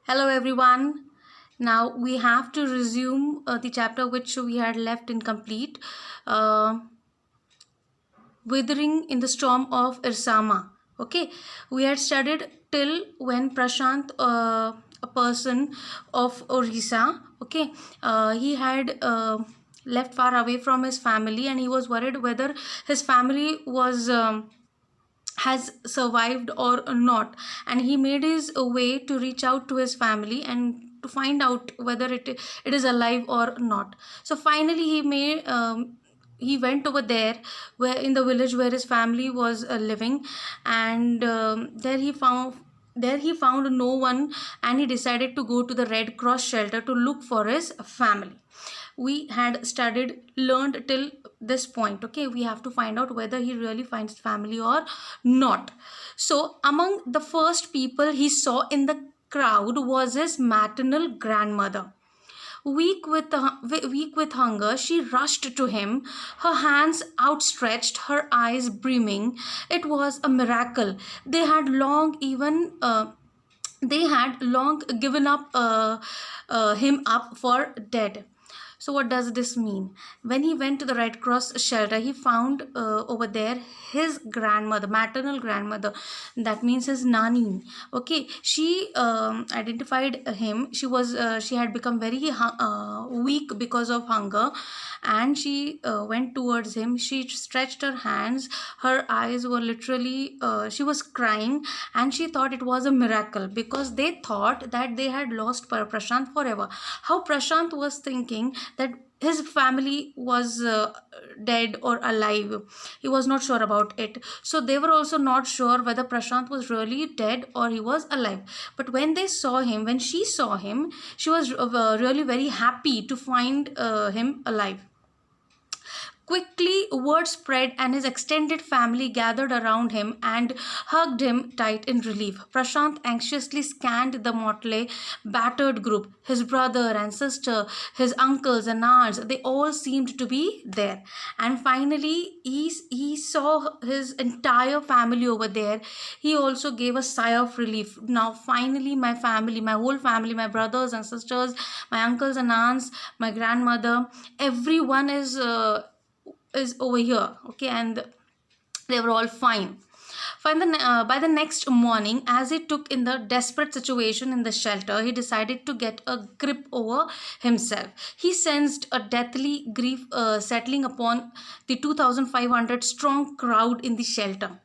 Hello, everyone. Now we have to resume the chapter which we had left incomplete, uh, Withering in the Storm of Irsama. Okay, we had studied till when Prashant, a person of Orissa, okay, he had left far away from his family and he was worried whether his family was. Has survived or not, and he made his way to reach out to his family and to find out whether it is alive or not. So finally he went over there, where in the village where his family was living, and there he found no one, and he decided to go to the Red Cross shelter to look for his family. We had learned till this point. Okay, we have to find out whether he really finds family or not. So among the first people he saw in the crowd was his maternal grandmother. Weak with hunger, she rushed to him, her hands outstretched, her eyes brimming. It was a miracle. They had long even they had long given him up for dead. So what does this mean? When he went to the Red Cross shelter, he found over there his grandmother, maternal grandmother. That means his nani. Okay, she identified him. She had become very weak because of hunger, and she went towards him. She stretched her hands. Her eyes were literally. She was crying, and she thought it was a miracle because they thought that they had lost Prashant forever. How Prashant was thinking that his family was dead or alive. He was not sure about it. So they were also not sure whether Prashant was really dead or he was alive. But when she saw him, she was really very happy to find him alive. Quickly, word spread, and his extended family gathered around him and hugged him tight in relief. Prashant anxiously scanned the motley, battered group. His brother and sister, his uncles and aunts, they all seemed to be there. And finally, he saw his entire family over there. He also gave a sigh of relief. Now, finally, my family, my whole family, my brothers and sisters, my uncles and aunts, my grandmother, everyone is over here. Okay, and they were all fine. By the next morning, as he took in the desperate situation in the shelter, he decided to get a grip over himself. He sensed a deathly grief settling upon the 2,500 strong crowd in the shelter.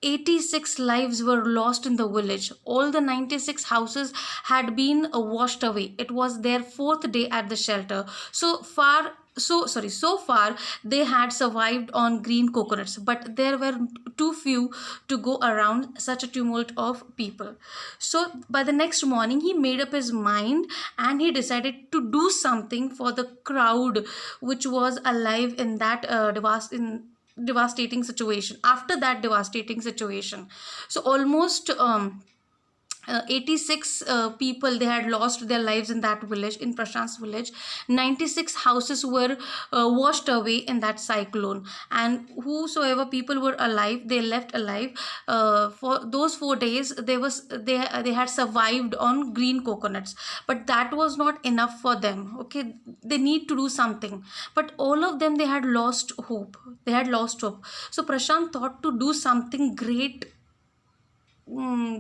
86 lives were lost in the village. All the 96 houses had been washed away. It was their fourth day at the shelter. So far they had survived on green coconuts, but there were too few to go around such a tumult of people. So by the next morning he made up his mind, and he decided to do something for the crowd which was alive in that devastating situation. After that devastating situation, so almost 86 people, they had lost their lives in that village, in Prashant's village. 96 houses were washed away in that cyclone, and whosoever people were alive, they left alive. For those 4 days, they had survived on green coconuts, but that was not enough for them. Okay, they need to do something, but all of them, they had lost hope. So Prashant thought to do something great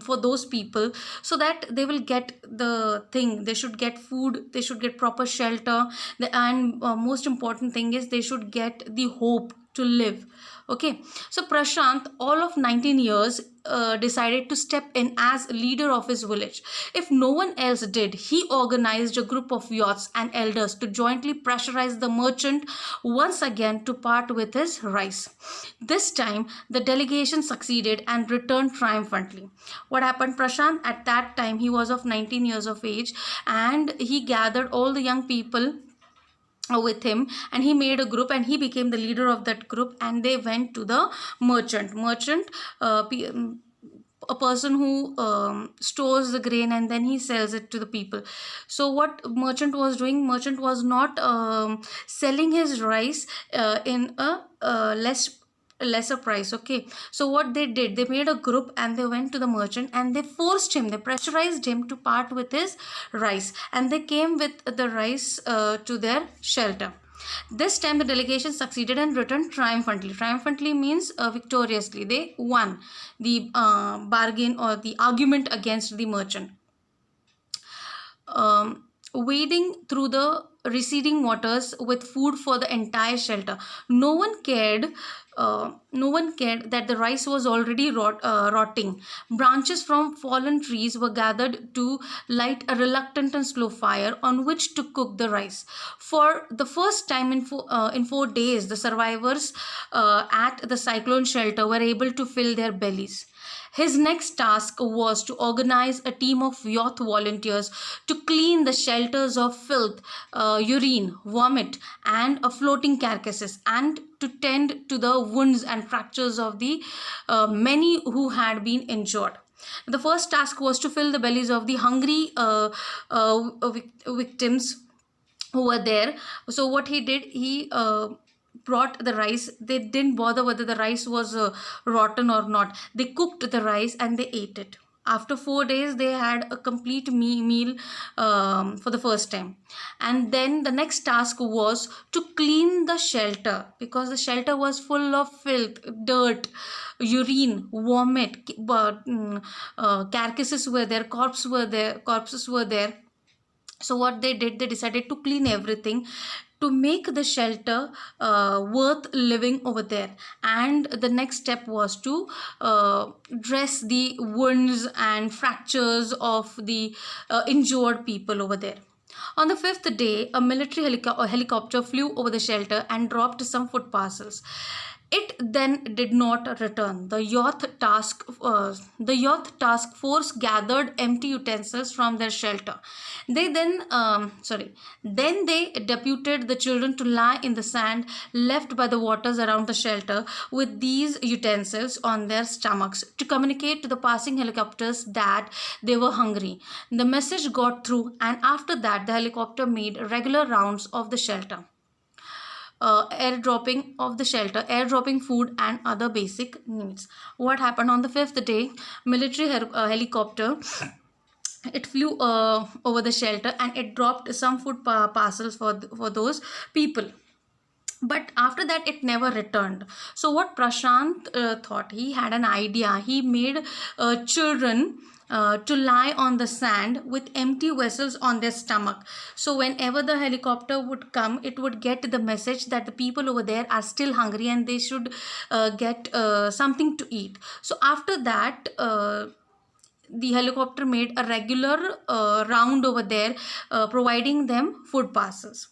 for those people, so that they will get the thing. They should get food, they should get proper shelter, and most important thing is they should get the hope to live. Okay, so Prashant, all of 19 years, decided to step in as leader of his village. If no one else did, he organized a group of yachts and elders to jointly pressurize the merchant once again to part with his rice. This time, the delegation succeeded and returned triumphantly. What happened? Prashant, at that time, he was of 19 years of age, and he gathered all the young people with him, and he made a group, and he became the leader of that group, and they went to the merchant, a person who stores the grain and then he sells it to the people. So what merchant was doing? Merchant was not selling his rice in a less a lesser price. Okay, so what they did, they made a group and they went to the merchant and they forced him, they pressurized him to part with his rice, and they came with the rice to their shelter. This time the delegation succeeded and returned triumphantly. Triumphantly means victoriously. They won the bargain or the argument against the merchant. Wading through the receding waters with food for the entire shelter. No one cared. No one cared that the rice was already rotting. Branches from fallen trees were gathered to light a reluctant and slow fire on which to cook the rice. For the first time in 4 days, the survivors at the cyclone shelter were able to fill their bellies. His next task was to organize a team of youth volunteers to clean the shelters of filth, urine, vomit, and floating carcasses, and to tend to the wounds and fractures of the many who had been injured. The first task was to fill the bellies of the hungry victims who were there. So what he did, he brought the rice. They didn't bother whether the rice was rotten or not. They cooked the rice and they ate it. After 4 days they had a complete meal for the first time. And then the next task was to clean the shelter, because the shelter was full of filth, dirt, urine, vomit, carcasses were there, corpses were there. So what they did, they decided to clean everything to make the shelter worth living over there. And the next step was to dress the wounds and fractures of the injured people over there. On the fifth day, a military helicopter flew over the shelter and dropped some food parcels. It then did not return. The youth task force gathered empty utensils from their shelter. Then they deputed the children to lie in the sand left by the waters around the shelter with these utensils on their stomachs to communicate to the passing helicopters that they were hungry. The message got through, and after that, the helicopter made regular rounds of the shelter. Airdropping food and other basic needs. What happened on the fifth day? Military helicopter, it flew over the shelter and it dropped some food parcels for those people. But after that it never returned. So what Prashant thought, he had an idea. He made children to lie on the sand with empty vessels on their stomach. So whenever the helicopter would come, it would get the message that the people over there are still hungry and they should get something to eat. So after that, the helicopter made a regular round over there, providing them food parcels.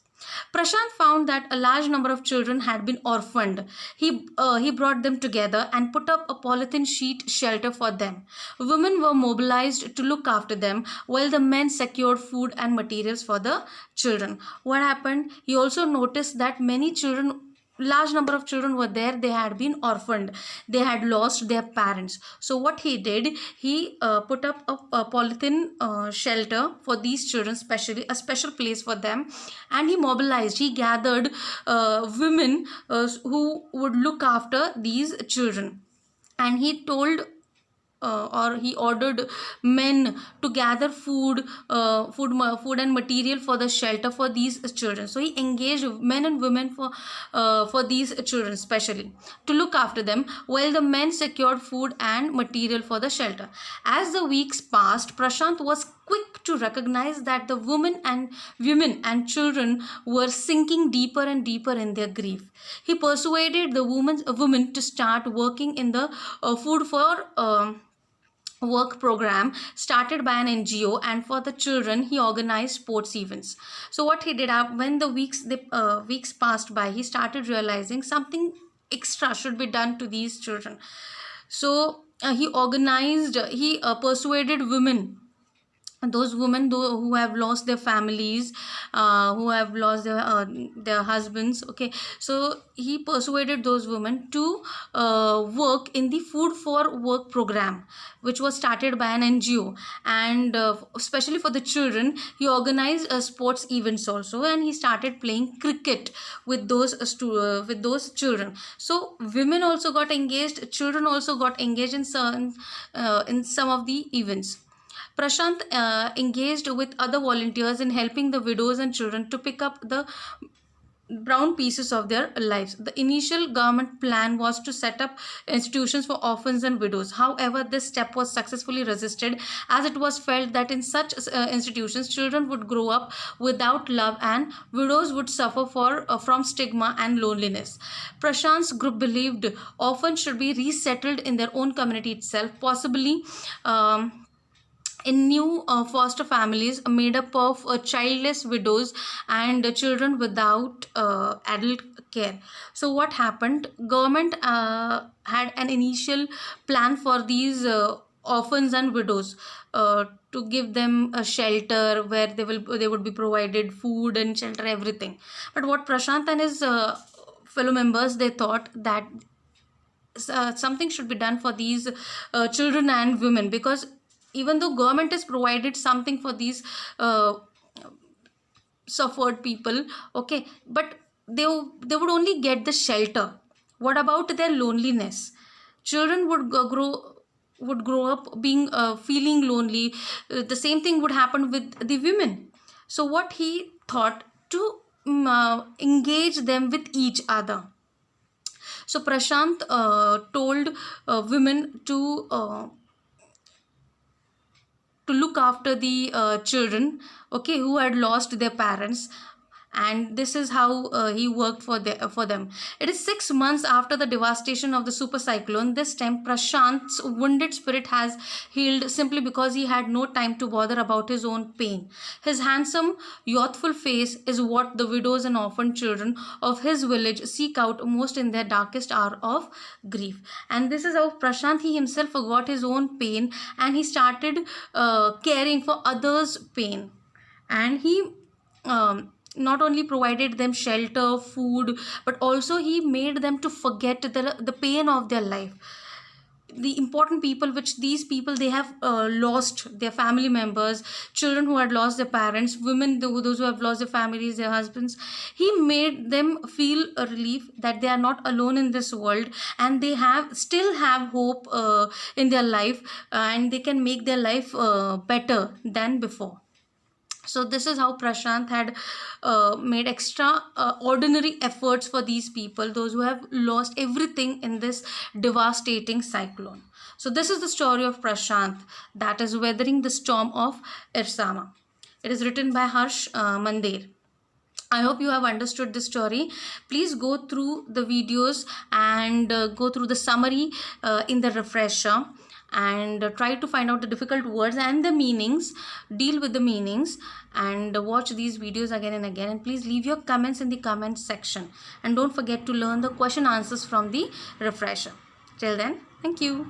Prashant found that a large number of children had been orphaned. He brought them together and put up a polythene sheet shelter for them. Women were mobilized to look after them while the men secured food and materials for the children. What happened? He also noticed that large number of children were there. They had been orphaned, they had lost their parents. So what he did, he put up a polythene shelter for these children, specially a special place for them, and he gathered women who would look after these children. And he told or he ordered men to gather food and material for the shelter for these children. So he engaged men and women for these children specially to look after them, while the men secured food and material for the shelter. As the weeks passed, Prashant was quick to recognize that the women and children were sinking deeper and deeper in their grief. He persuaded the women to start working in the food for work program started by an NGO, and for the children he organized sports events. So what he did, when the weeks passed by, he started realizing something extra should be done to these children. So he persuaded women those women though who have lost their families, who have lost their husbands. Okay, so he persuaded those women to work in the food for work program, which was started by an NGO. And especially for the children, he organized sports events also, and he started playing cricket with with those children. So women also got engaged, children also got engaged in some of the events. Prashant engaged with other volunteers in helping the widows and children to pick up the brown pieces of their lives. The initial government plan was to set up institutions for orphans and widows. However, this step was successfully resisted, as it was felt that in such institutions, children would grow up without love and widows would suffer from stigma and loneliness. Prashant's group believed orphans should be resettled in their own community itself, possibly in new foster families made up of childless widows and children without adult care. So what happened, government had an initial plan for these orphans and widows, to give them a shelter where they would be provided food and shelter, everything. But what Prashant and his fellow members, they thought that something should be done for these children and women, because even though government has provided something for these suffered people, okay, but they would only get the shelter. What about their loneliness? Children would grow up being feeling lonely. The same thing would happen with the women. So what he thought, to engage them with each other. So Prashant told women to look after the children, okay, who had lost their parents. And this is how he worked for them. It is 6 months after the devastation of the super cyclone. This time Prashant's wounded spirit has healed simply because he had no time to bother about his own pain. His handsome youthful face is what the widows and orphan children of his village seek out most in their darkest hour of grief. And this is how Prashant, he himself forgot his own pain, and he started caring for others' pain. And he not only provided them shelter, food, but also he made them to forget the pain of their life, the important people which these people they have lost their family members, children who had lost their parents, women those who have lost their families, their husbands. He made them feel a relief that they are not alone in this world, and they still have hope in their life, and they can make their life better than before. So this is how Prashant had made extra ordinary efforts for these people, those who have lost everything in this devastating cyclone. So this is the story of Prashant, that is weathering the storm of Irsama. It is written by Harsh Mandir. I hope you have understood this story. Please go through the videos and go through the summary in the refresher, and try to find out the difficult words and the meanings, deal with the meanings, and watch these videos again and again. And please leave your comments in the comment section, and don't forget to learn the question answers from the refresher. Till then, thank you.